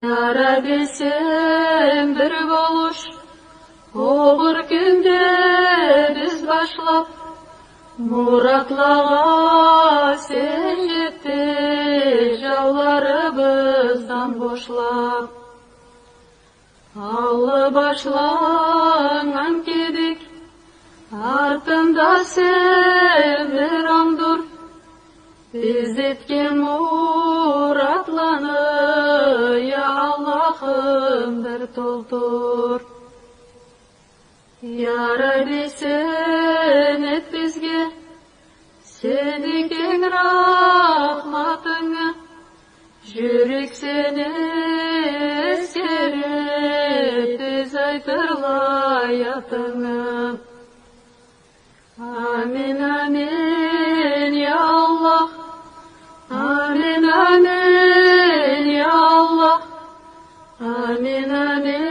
Yara bilsem bir buluş, oğur günde biz başlap, muratlağa sen yetti, jaularыбызdan boşlap. Allı başlanan kedik, артында sen bir andur, biz etken muratlanı, ya Allah'ım bir toldur. Ya Rabbi sen et bizge, senin rahmatını, jürek seni eskerip, biz aytırlayatını. Amin, amin, ya Allah. Amin, amin, ya Allah. Amin, amin.